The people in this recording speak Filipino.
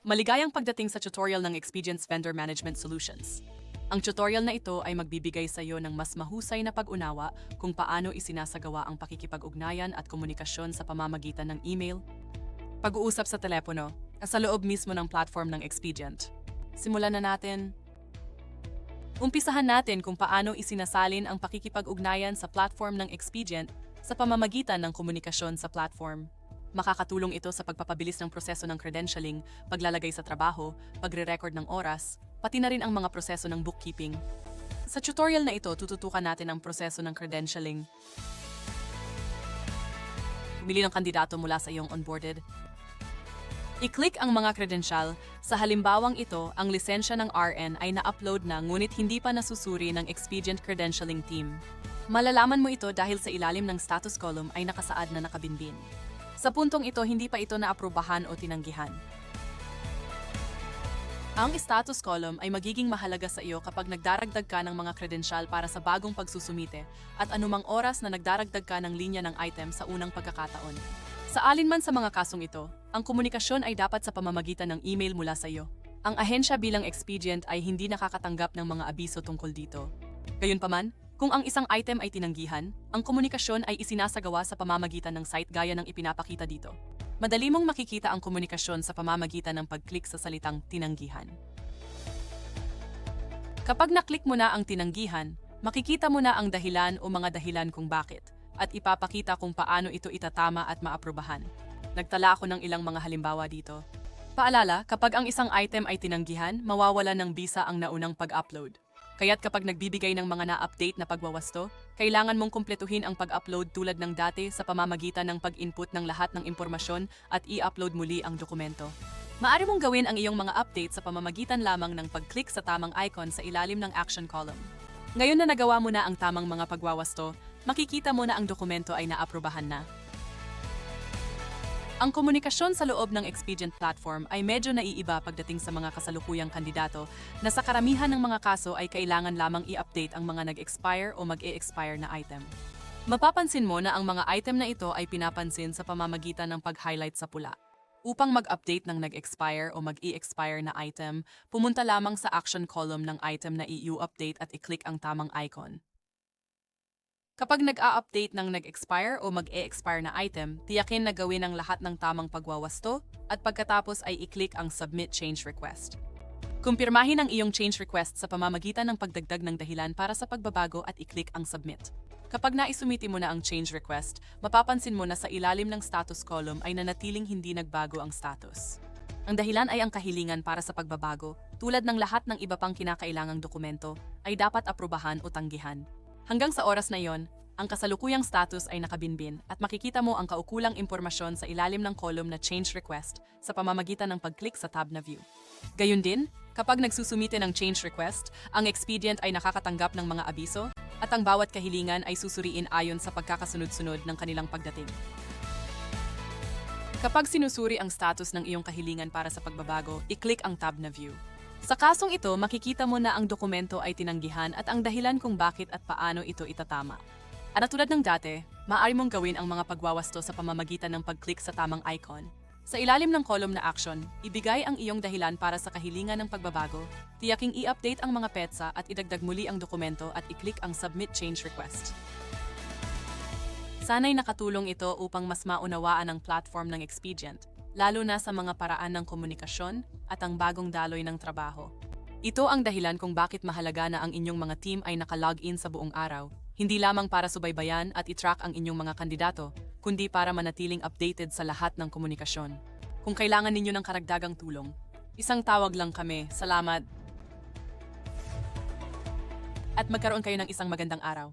Maligayang pagdating sa tutorial ng Expedience Vendor Management Solutions. Ang tutorial na ito ay magbibigay sa iyo ng mas mahusay na pag-unawa kung paano isinasagawa ang pakikipag-ugnayan at komunikasyon sa pamamagitan ng email, pag-uusap sa telepono, at sa loob mismo ng platform ng Expedient. Simulan na natin. Umpisahan natin kung paano isinasalin ang pakikipag-ugnayan sa platform ng Expedient sa pamamagitan ng komunikasyon sa platform. Makakatulong ito sa pagpapabilis ng proseso ng credentialing, paglalagay sa trabaho, pagre-record ng oras, pati na rin ang mga proseso ng bookkeeping. Sa tutorial na ito, tututukan natin ang proseso ng credentialing. Pumili ng kandidato mula sa iyong onboarded. I-click ang mga credential. Sa halimbawang ito, ang lisensya ng RN ay na-upload na ngunit hindi pa nasusuri ng Expedient Credentialing Team. Malalaman mo ito dahil sa ilalim ng status column ay nakasaad na nakabinbin. Sa puntong ito, hindi pa ito naaprubahan o tinanggihan. Ang status column ay magiging mahalaga sa iyo kapag nagdaragdag ka ng mga credential para sa bagong pagsusumite at anumang oras na nagdaragdag ka ng linya ng item sa unang pagkakataon. Sa alinman sa mga kasong ito, ang komunikasyon ay dapat sa pamamagitan ng email mula sa iyo. Ang ahensya bilang Expedient ay hindi nakakatanggap ng mga abiso tungkol dito. Gayunpaman, kung ang isang item ay tinanggihan, ang komunikasyon ay isinasagawa sa pamamagitan ng site gaya ng ipinapakita dito. Madali mong makikita ang komunikasyon sa pamamagitan ng pag-click sa salitang tinanggihan. Kapag naklik mo na ang tinanggihan, makikita mo na ang dahilan o mga dahilan kung bakit, at ipapakita kung paano ito itatama at maaprubahan. Nagtala ako ng ilang mga halimbawa dito. Paalala, kapag ang isang item ay tinanggihan, mawawala ng bisa ang naunang pag-upload. Kaya't kapag nagbibigay ng mga na-update na pagwawasto, kailangan mong kumpletuhin ang pag-upload tulad ng dati sa pamamagitan ng pag-input ng lahat ng impormasyon at i-upload muli ang dokumento. Maaari mong gawin ang iyong mga update sa pamamagitan lamang ng pag-click sa tamang icon sa ilalim ng action column. Ngayon na nagawa mo na ang tamang mga pagwawasto, makikita mo na ang dokumento ay naaprubahan na. Ang komunikasyon sa loob ng Expedient platform ay medyo naiiba pagdating sa mga kasalukuyang kandidato na sa karamihan ng mga kaso ay kailangan lamang i-update ang mga nag-expire o mag-e-expire na item. Mapapansin mo na ang mga item na ito ay pinapansin sa pamamagitan ng pag-highlight sa pula. Upang mag-update ng nag-expire o mag-e-expire na item, pumunta lamang sa action column ng item na i-update at i-click ang tamang icon. Kapag nag-a-update ng nag-expire o mag-e-expire na item, tiyakin na gawin ang lahat ng tamang pagwawasto at pagkatapos ay i-click ang Submit Change Request. Kumpirmahin ang iyong change request sa pamamagitan ng pagdagdag ng dahilan para sa pagbabago at i-click ang Submit. Kapag naisumiti mo na ang change request, mapapansin mo na sa ilalim ng status column ay nanatiling hindi nagbago ang status. Ang dahilan ay ang kahilingan para sa pagbabago, tulad ng lahat ng iba pang kinakailangang dokumento, ay dapat aprubahan o tanggihan. Hanggang sa oras na iyon, ang kasalukuyang status ay nakabinbin at makikita mo ang kaukulang impormasyon sa ilalim ng column na Change Request sa pamamagitan ng pag-click sa tab na View. Gayun din, kapag nagsusumite ng change request, ang Expedient ay nakakatanggap ng mga abiso at ang bawat kahilingan ay susuriin ayon sa pagkakasunod-sunod ng kanilang pagdating. Kapag sinusuri ang status ng iyong kahilingan para sa pagbabago, i-click ang tab na View. Sa kasong ito, makikita mo na ang dokumento ay tinanggihan at ang dahilan kung bakit at paano ito itatama. At tulad ng dati, maaari mong gawin ang mga pagwawasto sa pamamagitan ng pag-click sa tamang icon. Sa ilalim ng column na action, ibigay ang iyong dahilan para sa kahilingan ng pagbabago, tiyaking i-update ang mga petsa at idagdag muli ang dokumento at i-click ang Submit Change Request. Sana'y nakatulong ito upang mas maunawaan ang platform ng Expedient, lalo na sa mga paraan ng komunikasyon at ang bagong daloy ng trabaho. Ito ang dahilan kung bakit mahalaga na ang inyong mga team ay naka-login sa buong araw, hindi lamang para subaybayan at i-track ang inyong mga kandidato, kundi para manatiling updated sa lahat ng komunikasyon. Kung kailangan ninyo ng karagdagang tulong, isang tawag lang kami. Salamat! At magkaroon kayo ng isang magandang araw.